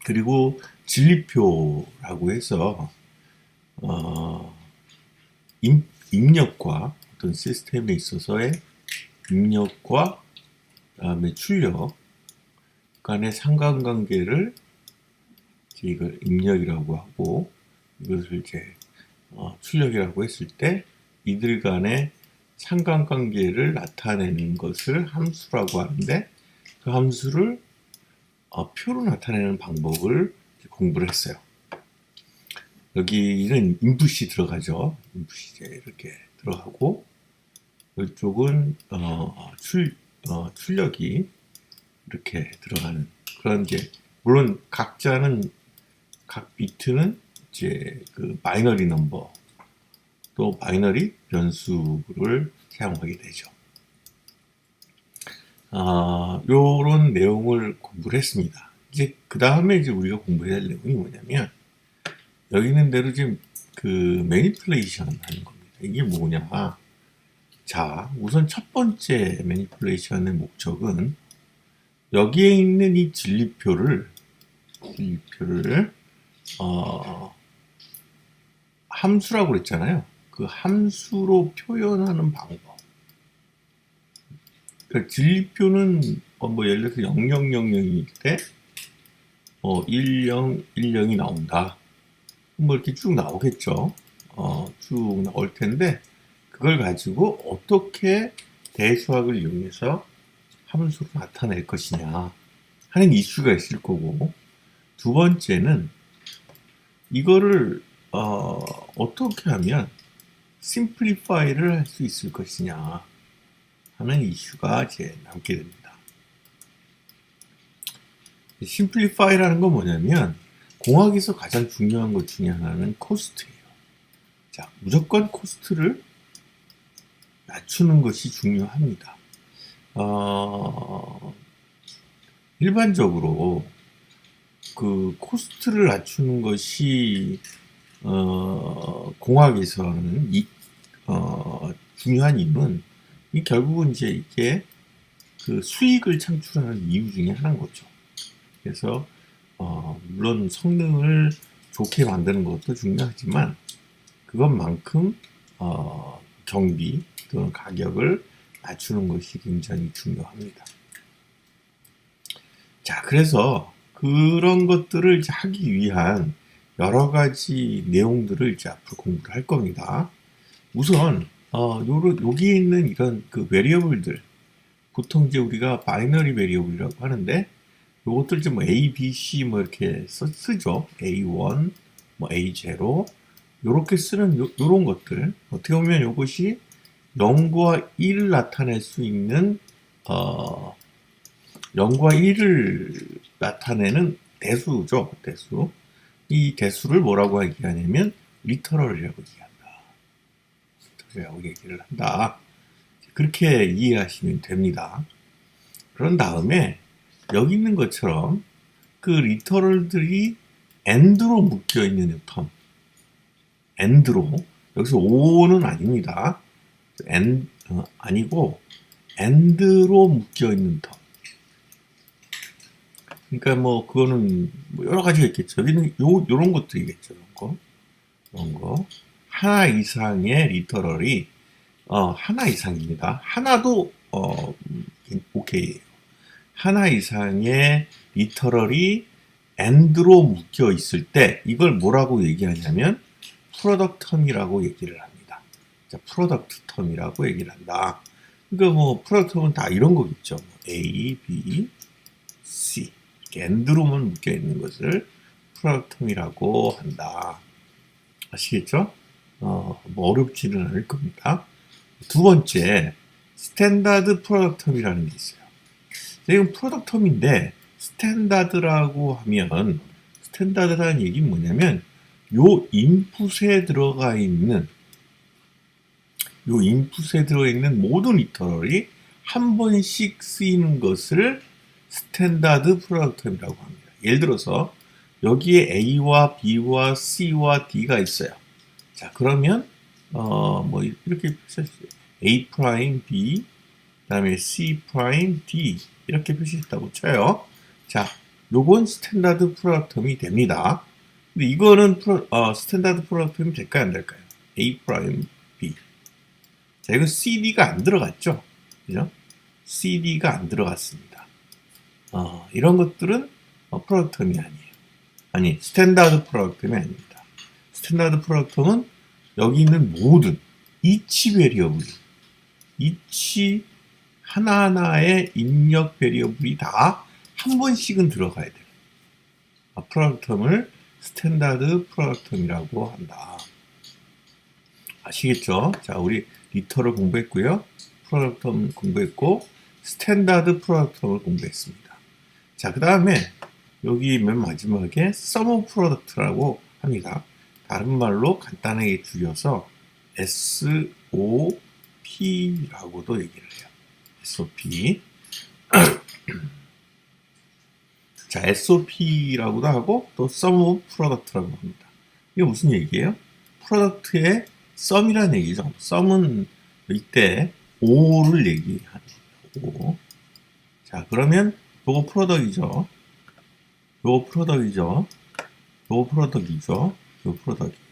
그리고 진리표라고 해서 어, 입력과 어떤 시스템에 있어서의 입력과 그다음에 출력 간의 상관관계를 이걸 입력이라고 하고 이것을 이제 출력이라고 했을 때 이들 간의 상관관계를 나타내는 것을 함수라고 하는데 그 함수를 표로 나타내는 방법을 공부를 했어요. 여기는 인풋이 들어가죠. 인풋이 이제 이렇게 들어가고 이쪽은 출력이 이렇게 들어가는 그런 이제 물론 각 비트는 이제 그 바이너리 넘버 또 바이너리 변수를 사용하게 되죠. 요런 내용을 공부를 했습니다. 이제 그 다음에 이제 우리가 공부해야 할 내용이 뭐냐면 여기 있는 대로 지금 그 매니플레이션 하는 겁니다. 이게 뭐냐? 자, 우선 첫 번째 매니플레이션의 목적은 여기에 있는 이 진리표를 함수라고 그랬잖아요. 그 함수로 표현하는 방법. 그러니까 진리표는 뭐 예를 들어서 0000일 때 1010이 나온다. 뭐 이렇게 쭉 나오겠죠. 쭉 나올 텐데 그걸 가지고 어떻게 대수학을 이용해서 함수로 나타낼 것이냐 하는 이슈가 있을 거고, 두 번째는 이거를 어떻게 하면 심플리파이를 할 수 있을 것이냐 하는 이슈가 이제 남게 됩니다. 심플리파이라는 건 뭐냐면 공학에서 가장 중요한 것 중에 하나는 코스트예요. 자, 무조건 코스트를 낮추는 것이 중요합니다. 일반적으로 그 코스트를 낮추는 것이 공학에서는 중요한 이유는 결국은 이제 이게 그 수익을 창출하는 이유 중에 하나인 거죠. 그래서 물론 성능을 좋게 만드는 것도 중요하지만 그것만큼 경비 또는 가격을 낮추는 것이 굉장히 중요합니다. 자, 그래서 그런 것들을 이제 하기 위한 여러 가지 내용들을 이제 앞으로 공부를 할 겁니다. 우선 여기 있는 이런 그 베리어블들, 보통 이제 우리가 바이너리 베리어블이라고 하는데 요것들 좀 A, B, C 뭐 이렇게 쓰죠. A1, 뭐 A0 요렇게 쓰는 요런 것들, 어떻게 보면 요것이 0과 1을 나타낼 수 있는 0과 1을 나타내는 대수죠. 대수. 이 대수를 뭐라고 얘기하냐면 리터럴이라고 얘기한다. 리터럴이라고 얘기를 한다. 그렇게 이해하시면 됩니다. 그런 다음에 여기 있는 것처럼 그 리터럴들이 AND로 묶여 있는 텀, AND로, 여기서 O는 아닙니다. 아니고 AND로 묶여 있는 텀. 그러니까 뭐 그거는 뭐 여러 가지가 있겠죠. 여기는 요런 것들이겠죠. 이런 거. 하나 이상의 리터럴이 하나 이상입니다. 하나도 오케이예요. 하나 이상의 리터럴이 AND로 묶여 있을 때 이걸 뭐라고 얘기하냐면 프로덕트 텀이라고 얘기를 합니다. 자, 프로덕트 텀이라고 얘기를 한다. 그러니까 뭐 프로덕트 텀은 다 이런 거겠죠. A, B, C 이렇게 AND로만 묶여 있는 것을 프로덕트 텀이라고 한다. 아시겠죠? 뭐 어렵지는 않을 겁니다. 두 번째, 스탠다드 프로덕트 텀이라는 게 있어요. 이건 프로덕트 텀인데 스탠다드라고 하면 스탠다드라는 얘기는 뭐냐면 요 인풋에 들어가 있는 모든 리터럴이 한 번씩 쓰이는 것을 스탠다드 프로덕트 텀이라고 합니다. 예를 들어서 여기에 A와 B와 C와 D가 있어요. 자, 그러면 뭐 이렇게 표시했어요. A 프라임 B 그다음에 C 프라임 D 이렇게 표시했다고 쳐요. 자, 요건 스탠다드 프로덕텀이 됩니다. 근데 이거는 스탠다드 프로덕텀이 될까요, 안 될까요? A 프라임 B. 자, 이거 CD가 안 들어갔죠? 그죠? CD가 안 들어갔습니다. 이런 것들은 프로덕텀이 아니에요. 아니, 스탠다드 프로덕텀이 아닙니다. 스탠다드 프로덕텀은 여기 있는 모든 each 베리어블, each 하나하나의 입력 베리어블이 다 한 번씩은 들어가야 돼요. 프로덕텀을 스탠다드 프로덕텀이라고 한다. 아시겠죠? 자, 우리 리터를 공부했고요. 프로덕텀 공부했고 스탠다드 프로덕텀을 공부했습니다. 자, 그 다음에 여기 맨 마지막에 sum of product라고 합니다. 다른 말로 간단하게 줄여서 SOP라고도 얘기를 해요. SOP. 자, SOP라고도 하고 또 sum of product라고 합니다. 이게 무슨 얘기예요? 프로덕트의 sum이라는 얘기죠. sum은 이때 O를 얘기하는 거고. 자, 그러면 요거 프로덕이죠. 요거 프로덕이죠. 요거 프로덕이죠. 요거 프로덕이에요.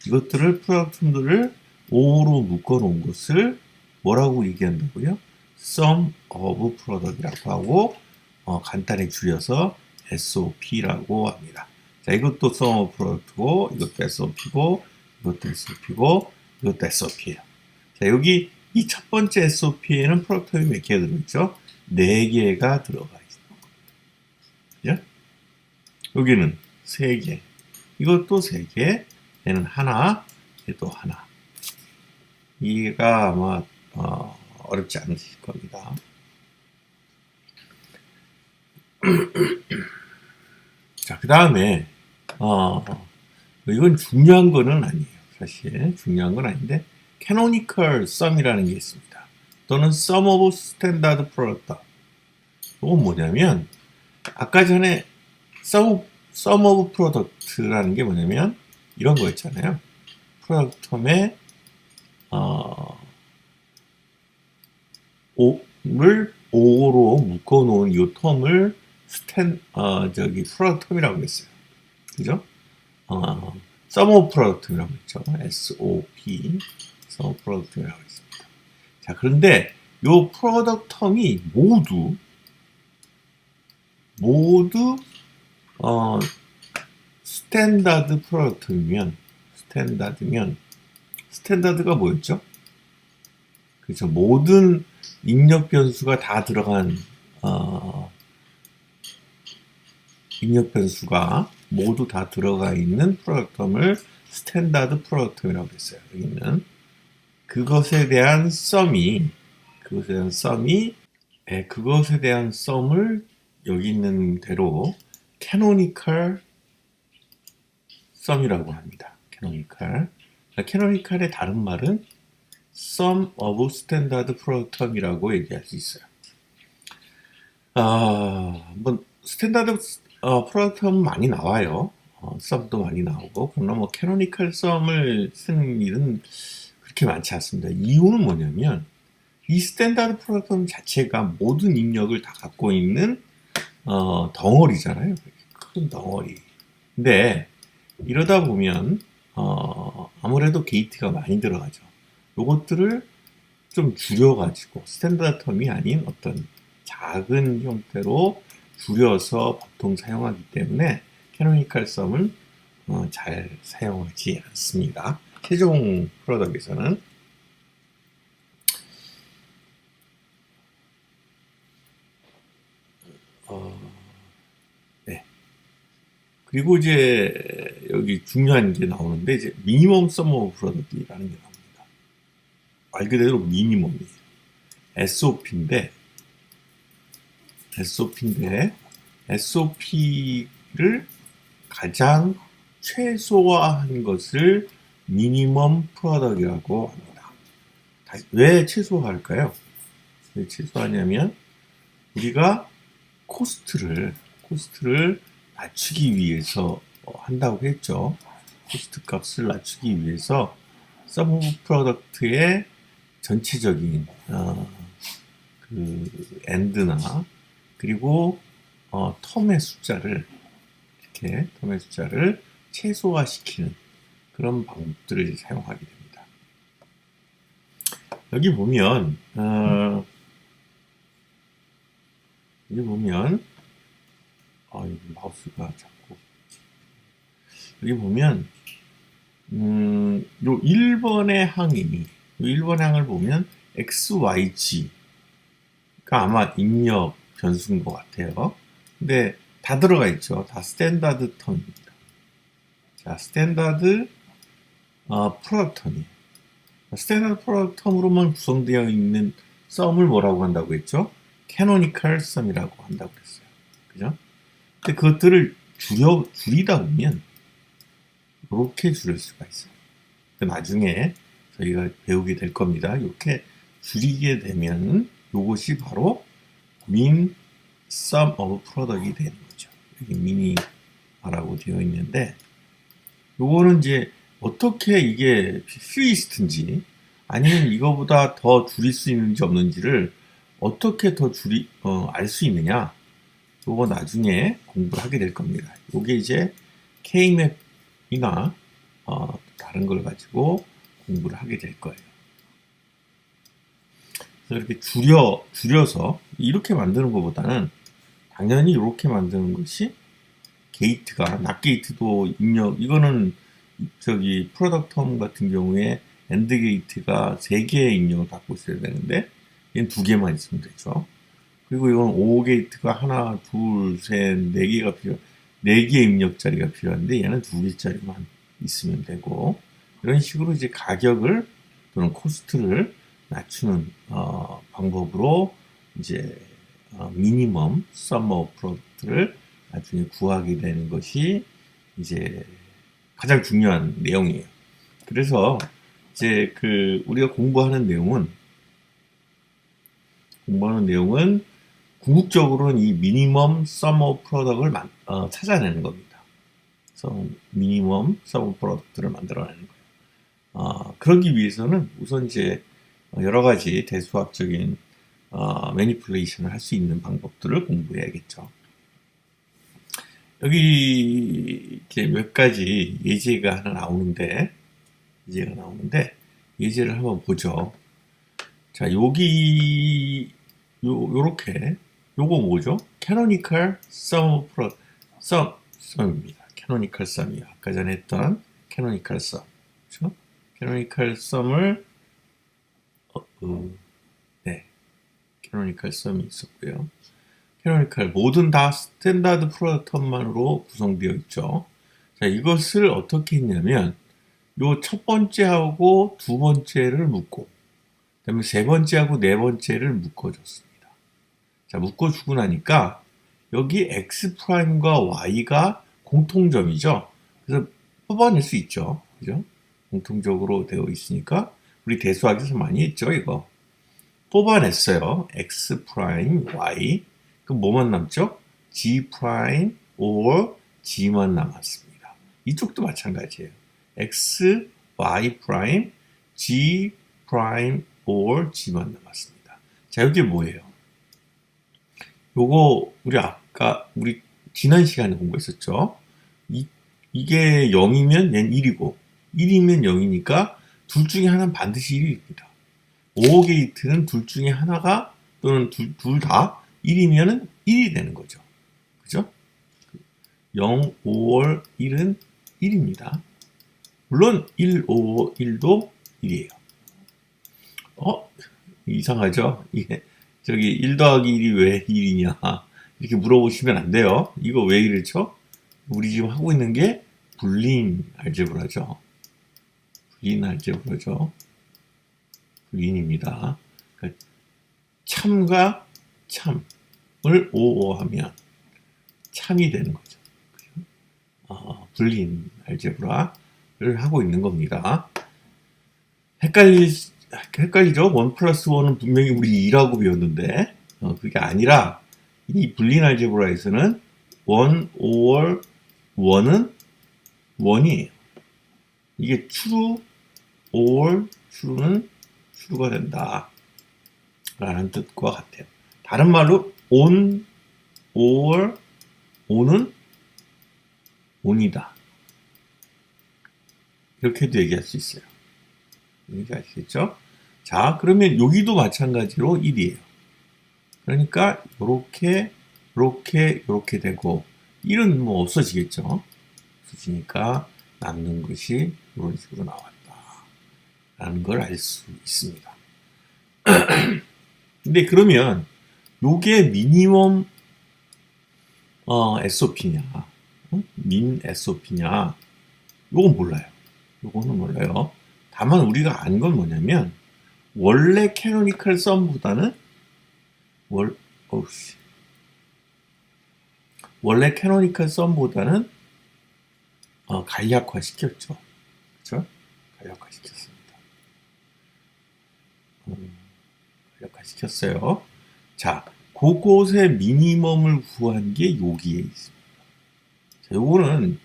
이것들을 프로덕트들을 O로 묶어 놓은 것을 뭐라고 얘기한다고요? sum of product이라고 하고 간단히 줄여서 SOP라고 합니다. 자, 이것도 sum of product고 이것도 SOP고 이것도 SOP고 이것도 SOP예요. 자, 여기 이 첫 번째 SOP에는 프로덕텀이 몇 개가 들어있죠? 4개가 들어가 있습니다. 그죠? 여기는 3개. 이것도 3개. 얘는 하나. 얘도 하나. 이해가 아마 어렵지 않으실 겁니다. 자, 그 다음에 이건 중요한 거는 아니에요. 사실 중요한 건 아닌데 canonical sum이라는 게 있습니다. 또는 sum of standard product. 이건 뭐냐면 아까 전에 sum of product라는 게 뭐냐면 이런 거였잖아요. 프로덕텀에 O를 O로 묶어놓은 이 텀을 프로덕텀이라고 했어요. 그죠? sum of product이라고 했죠. SOP, sum of product이라고 했습니다. 자, 그런데 이 프로덕텀이 모두 스탠다드 프로덕트면 스탠다드가 뭐였죠? 그래서 모든 입력 변수가 다 들어간 입력 변수가 모두 다 들어가 있는 프로덕텀을 스탠다드 프로덕텀이라고 했어요. 여기는 그것에 대한 썸을 여기 있는 대로 canonical sum이라고 합니다. canonical의 다른 말은 sum of standard product이라고 얘기할 수 있어요. 스탠다드 프로덕텀 많이 나와요. 썸도 많이 나오고. 그러나 뭐 canonical sum을 쓰는 일은 그렇게 많지 않습니다. 이유는 뭐냐면 이 스탠다드 프로덕텀 자체가 모든 입력을 다 갖고 있는 덩어리잖아요. 큰 덩어리. 근데 이러다 보면 아무래도 게이트가 많이 들어가죠. 요것들을 좀 줄여가지고 스탠다드 텀이 아닌 어떤 작은 형태로 줄여서 보통 사용하기 때문에 캐노니컬 썸을 잘 사용하지 않습니다. 최종 프로덕트에서는 네. 그리고 이제 여기 중요한 게 나오는데 이제 미니멈 썸 오브 프로덕트라는 게 나옵니다. 말 그대로 미니멈이에요. SOP인데 SOP를 가장 최소화한 것을 미니멈 프로덕트라고 합니다. 왜 최소화할까요? 왜 최소화하냐면 우리가 코스트를 낮추기 위해서 한다고 했죠. 코스트 값을 낮추기 위해서 썸 오브 프로덕트의 전체적인 그 엔드나 그리고 텀의 숫자를 이렇게 텀의 숫자를 최소화시키는 그런 방법들을 이제 사용하게 됩니다. 여기 보면 여기 마우스가 자꾸 여기 보면 요 1번의 항이 요 1번의 항을 보면 XYG가 아마 입력 변수인 것 같아요. 근데 다 들어가 있죠. 다 스탠다드 텀입니다. 자, 스탠다드 프로덕트 텀이에요. 스탠다드 프로덕트 텀으로만 구성되어 있는 썸을 뭐라고 한다고 했죠? 캐노니컬 썸이라고 한다고 했어요. 그죠? 근데 그것들을 줄이다 보면 이렇게 줄일 수가 있어요. 나중에 저희가 배우게 될 겁니다. 이렇게 줄이게 되면 이것이 바로 min sum of product이 되는 거죠. 여기 min이라고 되어 있는데 요거는 이제 어떻게 이게 퓨이스트인지 아니면 이거보다 더 줄일 수 있는지 없는지를 어떻게 더 알 수 있느냐 요거 나중에 공부를 하게 될 겁니다. 요게 이제 K맵이나 다른 걸 가지고 공부를 하게 될 거예요. 그래서 이렇게 줄여서 이렇게 만드는 것보다는 당연히 이렇게 만드는 것이 게이트가 낫게이트도 이거는 저기 프로덕텀 같은 경우에 엔드 게이트가 3개의 입력을 갖고 있어야 되는데 얘는 2개만 있으면 되죠. 그리고 이건 5 게이트가 하나, 둘, 셋, 4개가 4개의 입력 자리가 필요한데 얘는 2개짜리만 있으면 되고 이런 식으로 이제 가격을 또는 코스트를 낮추는 방법으로 이제 미니멈 썸머 프로덕트를 나중에 구하게 되는 것이 이제 가장 중요한 내용이에요. 그래서 이제 우리가 공부하는 내용은 궁극적으로는 이 미니멈 썸머 프로덕트를 찾아내는 겁니다. 그래서 미니멈 썸머 프로덕트를 만들어내는 거예요. 그러기 위해서는 우선 이제 여러 가지 대수학적인 매니플레이션을 할 수 있는 방법들을 공부해야겠죠. 여기 이렇게 몇 가지 예제가 하나 나오는데 예제를 한번 보죠. 자, 요렇게 요거 뭐죠? 캐노니컬 썸입니다. 캐노니컬 썸이요. 아까 전에 했던 캐노니컬 썸. 그렇죠? 캐노니컬 썸을 네. 캐노니컬 썸이 있었고요. 캐노니컬 모든 다 스탠다드 프로덕트만으로 구성되어 있죠. 자, 이것을 어떻게 했냐면 요 첫 번째하고 두 번째를 묶고 그다음에 세 번째하고 네 번째를 묶어줬습니다. 자, 묶어주고 나니까 여기 x 프라임과 y가 공통점이죠. 그래서 뽑아낼 수 있죠. 그죠? 공통적으로 되어 있으니까 우리 대수학에서 많이 했죠, 이거. 뽑아냈어요. x 프라임 y. 그럼 뭐만 남죠? g 프라임 or g만 남았습니다. 이쪽도 마찬가지예요. x, y 프라임, g 프라임 or g만 남았습니다. 자, 여기 뭐예요? 요거 우리 지난 시간에 공부했었죠. 이게 0이면 얘는 1이고 1이면 0이니까 둘 중에 하나는 반드시 1입니다. 5 게이트는 둘 중에 하나가 또는 둘 다 1이면은 1이 되는 거죠. 그죠? 0, 5월 1은 1입니다. 물론 1, 5, 1도 1이에요. 이상하죠? 이게 저기 1 더하기 1이 왜 1이냐 이렇게 물어보시면 안 돼요. 이거 왜 이렇죠? 우리 지금 하고 있는 게 불린 알제브라죠. 불린입니다. 그러니까 참과 참을 오오하면 참이 되는 거죠. 불린 알제브라를 하고 있는 겁니다. 헷갈리죠? 1 플러스 1은 분명히 우리 2라고 배웠는데 그게 아니라 이 불린 알제브라에서는 1 over 1은 1이에요. 이게 true or true는 true가 된다 라는 뜻과 같아요. 다른 말로 on은 or o는 on이다. 이렇게도 얘기할 수 있어요. 이해가 아시겠죠? 자, 그러면 여기도 마찬가지로 1이에요. 그러니까 요렇게 되고 1은 뭐 없어지겠죠? 없어지니까 남는 것이 이런 식으로 나왔다. 라는 걸 알 수 있습니다. 근데 그러면 요게 미니멈 SOP냐, 민 SOP냐, 요건 몰라요. 요거는 몰라요. 다만 우리가 안 건 뭐냐면 원래 캐노니컬 썸보다는 원래 캐노니컬 썸보다는 간략화 시켰죠. 그렇죠? 간략화 시켰습니다. 간략화 시켰어요. 자, 그곳의 미니멈을 구한 게 여기에 있습니다. 자, 요거는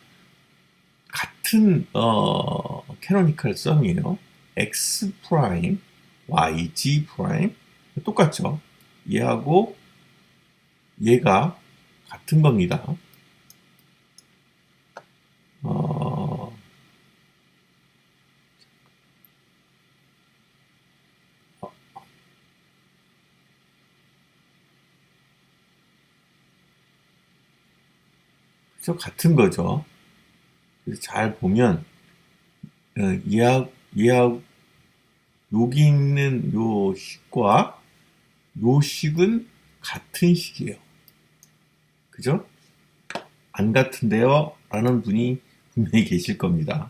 같은 캐노니컬 썸이에요. x 프라임, y, g 프라임 똑같죠. 얘하고 얘가 같은 겁니다. 그죠? 같은 거죠. 그래서 잘 보면 얘하고 여기 있는 요 식과 요 식은 같은 식이에요. 그죠? 안 같은데요? 라는 분이 분명히 계실 겁니다.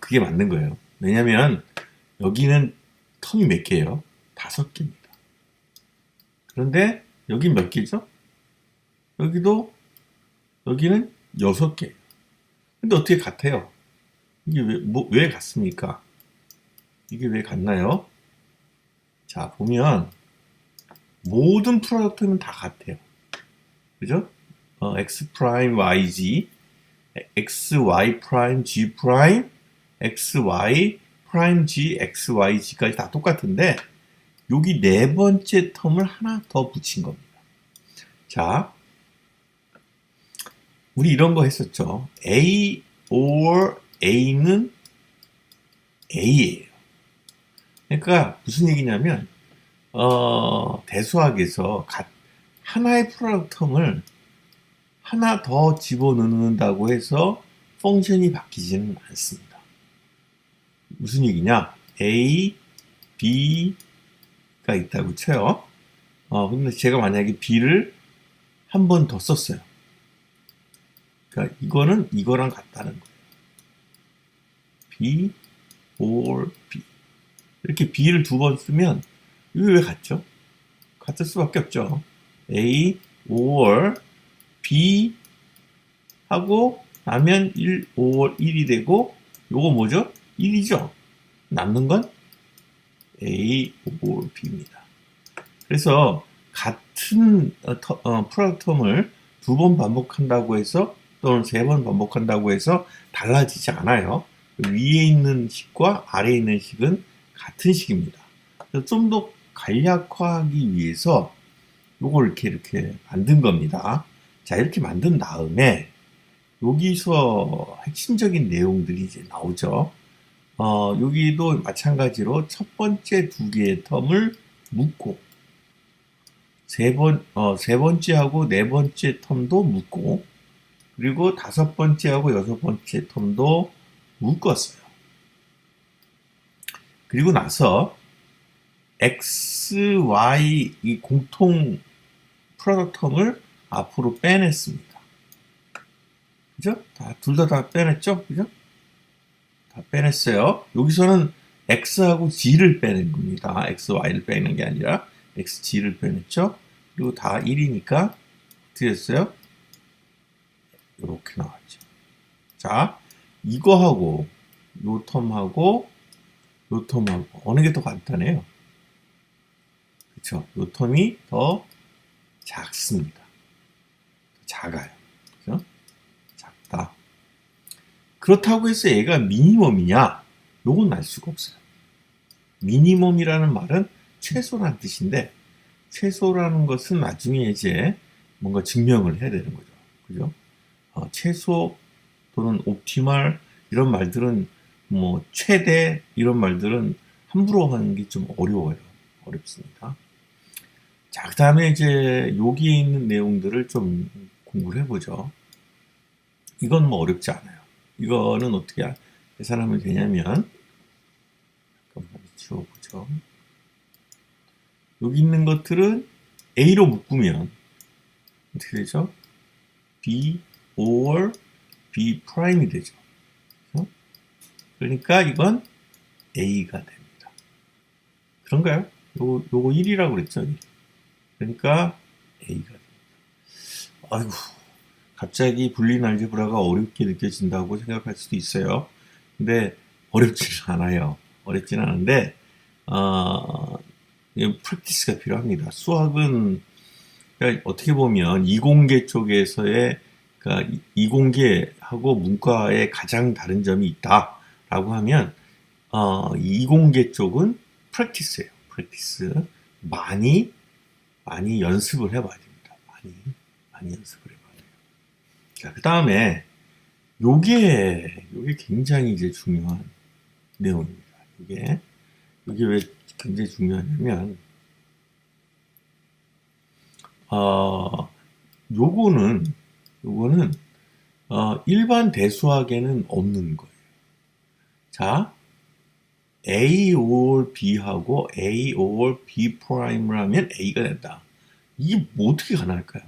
그게 맞는 거예요. 왜냐면 여기는 텀이 몇 개예요? 5개입니다. 그런데 여긴 몇 개죠? 여기는 6개. 근데 어떻게 같아요? 이게 왜 같습니까? 이게 왜 같나요? 자, 보면 모든 프로덕트는 다 같아요. 그죠? x 프라임 yg, x y 프라임 g 프라임, x y 프라임 g, x y g까지 다 똑같은데 여기 네 번째 텀을 하나 더 붙인 겁니다. 자, 우리 이런 거 했었죠. A or A는 A예요. 그러니까 무슨 얘기냐면 대수학에서 하나의 프로덕트 텀을 하나 더 집어넣는다고 해서 펑션이 바뀌지는 않습니다. 무슨 얘기냐? A, B가 있다고 쳐요. 근데 제가 만약에 B를 한 번 더 썼어요. 그러니까 이거는 이거랑 같다는 거예요. B or B. 이렇게 B를 두 번 쓰면 이게 왜 같죠? 같을 수밖에 없죠. A or B 하고 나면 1 or 1이 되고 요거 뭐죠? 1이죠. 남는 건 A or B입니다. 그래서 같은 프로덕트 텀을 두 번 반복한다고 해서 또는 세 번 반복한다고 해서 달라지지 않아요. 위에 있는 식과 아래에 있는 식은 같은 식입니다. 좀 더 간략화하기 위해서 요걸 이렇게 만든 겁니다. 자, 이렇게 만든 다음에 여기서 핵심적인 내용들이 이제 나오죠. 여기도 마찬가지로 첫 번째 두 개의 텀을 묶고 세 번째하고 네 번째 텀도 묶고 그리고 다섯 번째하고 여섯 번째 텀도 묶었어요. 그리고 나서 X, Y 이 공통 프로덕트 텀을 앞으로 빼냈습니다. 그죠? 둘 다 빼냈죠? 그죠? 다 빼냈어요. 여기서는 X하고 G를 빼낸 겁니다. X, Y를 빼는 게 아니라 X, G를 빼냈죠? 그리고 다 1이니까 어떻게 됐어요? 이렇게 나왔죠. 자, 이거하고 요 텀하고 요 텀하고 어느 게 더 간단해요? 그쵸? 요 텀이 더 작습니다. 작아요. 그죠? 작다. 그렇다고 해서 얘가 미니멈이냐? 요건 알 수가 없어요. 미니멈이라는 말은 최소란 뜻인데 최소라는 것은 나중에 이제 뭔가 증명을 해야 되는 거죠. 그죠? 최소 또는 옵티멀 이런 말들은 뭐 최대 이런 말들은 함부로 하는 게 좀 어려워요. 어렵습니다. 자, 그 다음에 이제 여기에 있는 내용들을 좀 공부를 해보죠. 이건 뭐 어렵지 않아요. 이거는 어떻게 계산하면 되냐면, 잠깐만 지워보죠. 여기 있는 것들은 A로 묶으면 어떻게 되죠? B or B 프라임이 되죠. 그렇죠? 그러니까 이건 A가 됩니다. 그런가요? 요거 1이라고 그랬죠? 그러니까 A가 됩니다. 아이고, 갑자기 불린 알제브라가 어렵게 느껴진다고 생각할 수도 있어요. 근데 어렵지는 않아요. 어렵지는 않은데 프랙티스가 필요합니다. 수학은 그러니까 어떻게 보면 이공계 쪽에서의 그러니까 이공계하고 문과의 가장 다른 점이 있다라고 하면 이공계 쪽은 프랙티스예요. 프랙티스 많이 연습을 해봐야 됩니다. 많이 연습을 해봐야 돼요. 자, 그 다음에 요게 굉장히 이제 중요한 내용입니다. 요게 왜 굉장히 중요하냐면 요거는 일반 대수학에는 없는 거예요. 자, A or B하고 A or B 프라임을 하면 A가 된다. 이게 뭐 어떻게 가능할까요?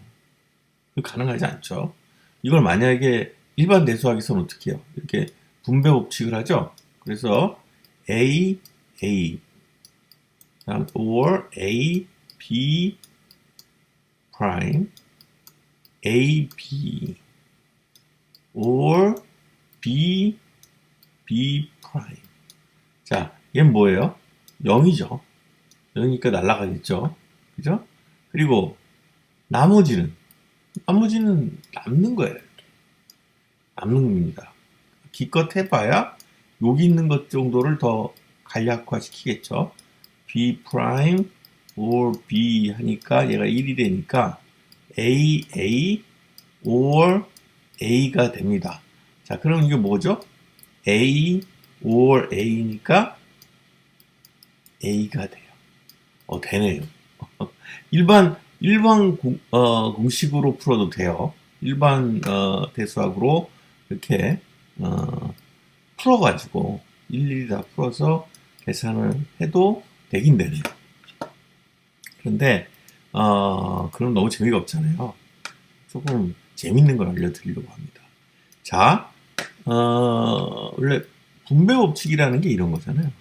가능하지 않죠. 이걸 만약에 일반 대수학에서는 어떻게 해요? 이렇게 분배 법칙을 하죠. 그래서 A or A B prime A B or B prime. 자, 얘는 뭐예요? 0이죠. 0이니까 날아가겠죠. 그죠? 그리고 나머지는 남는 거예요. 남는 겁니다. 기껏 해봐야 여기 있는 것 정도를 더 간략화 시키겠죠. B 프라임 or B 하니까 얘가 1이 되니까 A or A가 됩니다. 자, 그럼 이게 뭐죠? A or A니까 A가 돼요. 되네요. 일반 공식으로 풀어도 돼요. 일반 대수학으로 이렇게 풀어가지고 일일이 다 풀어서 계산을 해도 되긴 되네요. 그런데 그럼 너무 재미가 없잖아요. 조금 재밌는 걸 알려드리려고 합니다. 자, 원래 분배 법칙이라는 게 이런 거잖아요.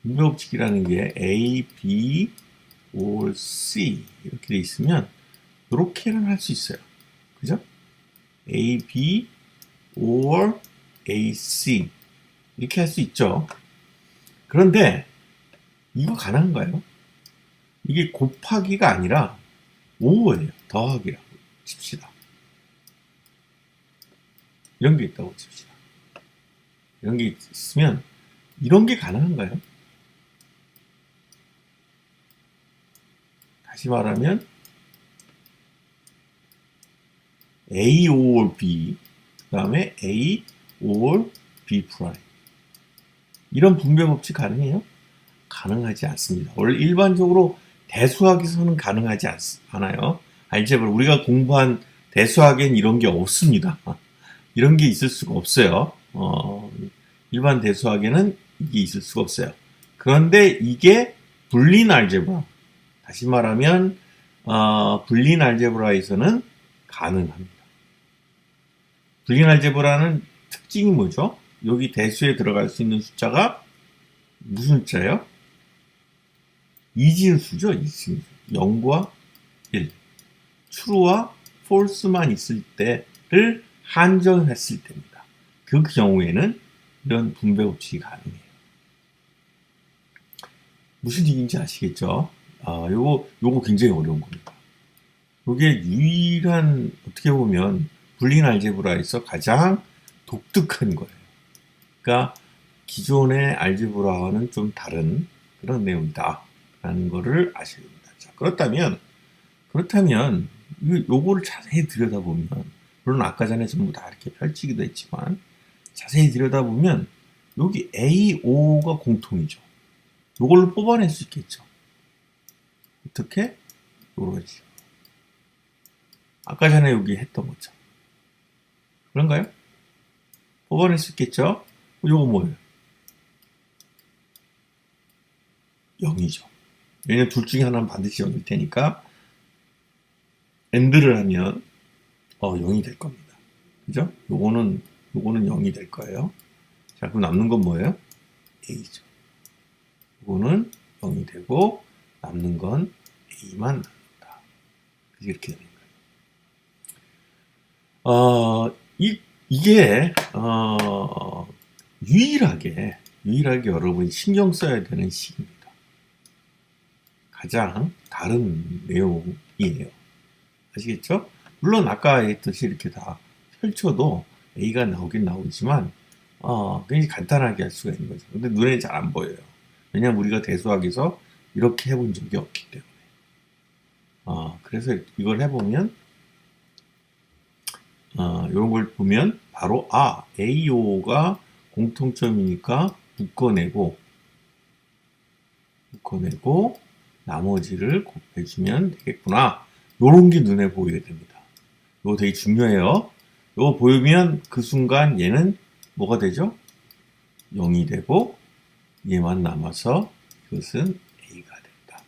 분배 법칙이라는 게 A, B, or C 이렇게 돼 있으면 이렇게는 할 수 있어요. 그죠? A, B, or A, C 이렇게 할 수 있죠. 그런데 이거 가능한가요? 이게 곱하기가 아니라 5예요. 더하기라고 칩시다. 이런 게 있다고 칩시다. 이런 게 있으면 이런 게 가능한가요? 다시 말하면 A or B 그 다음에 A or B 프라임 이런 분배 법칙 가능해요? 가능하지 않습니다. 원래 일반적으로 대수학에서는 가능하지 않아요. 알제브라 우리가 공부한 대수학엔 이런 게 없습니다. 이런 게 있을 수가 없어요. 일반 대수학에는 이게 있을 수가 없어요. 그런데 이게 불린 알제브라 다시 말하면 불린 알제브라에서는 가능합니다. 불린 알제브라는 특징이 뭐죠? 여기 대수에 들어갈 수 있는 숫자가 무슨 숫자예요? 이진수죠. 이진수. 0과 1. true와 false만 있을 때를 한정했을 때입니다. 그 경우에는 이런 분배 법칙이 가능해요. 무슨 얘기인지 아시겠죠? 요거 굉장히 어려운 겁니다. 요게 유일한, 어떻게 보면, 불린 알제브라에서 가장 독특한 거예요. 그러니까, 기존의 알제브라와는 좀 다른 그런 내용이다 라는 거를 아셔야 됩니다. 자, 그렇다면 요거를 자세히 들여다보면, 물론 아까 전에 전부 다 이렇게 펼치기도 했지만 자세히 들여다보면 여기 AO가 공통이죠. 요걸로 뽑아낼 수 있겠죠. 어떻게? 요러지. 아까 전에 여기 했던 것처럼. 그런가요? 뽑아낼 수 있겠죠? 요거 뭐예요? 0이죠. 왜냐면 둘 중에 하나는 반드시 0일 테니까 AND를 하면 0이 될 겁니다. 그죠? 요거는 0이 될 거예요. 자, 그럼 남는 건 뭐예요? A죠. 요거는 0이 되고 남는 건 A만 남는다. 이렇게 되는 거예요. 이게 유일하게 여러분이 신경 써야 되는 식입니다. 가장 다른 내용이에요. 아시겠죠? 물론 아까 했듯이 이렇게 다 펼쳐도 A가 나오긴 나오지만 굉장히 간단하게 할 수가 있는 거죠. 근데 눈에 잘 안 보여요. 왜냐면 우리가 대수학에서 이렇게 해본 적이 없기 때문에. 그래서 이걸 해보면 이런 걸 보면 바로 AO가 공통점이니까 묶어내고 나머지를 곱해주면 되겠구나. 요런 게 눈에 보여야 됩니다. 이거 되게 중요해요. 이거 보이면 그 순간 얘는 뭐가 되죠? 0이 되고 얘만 남아서 이것은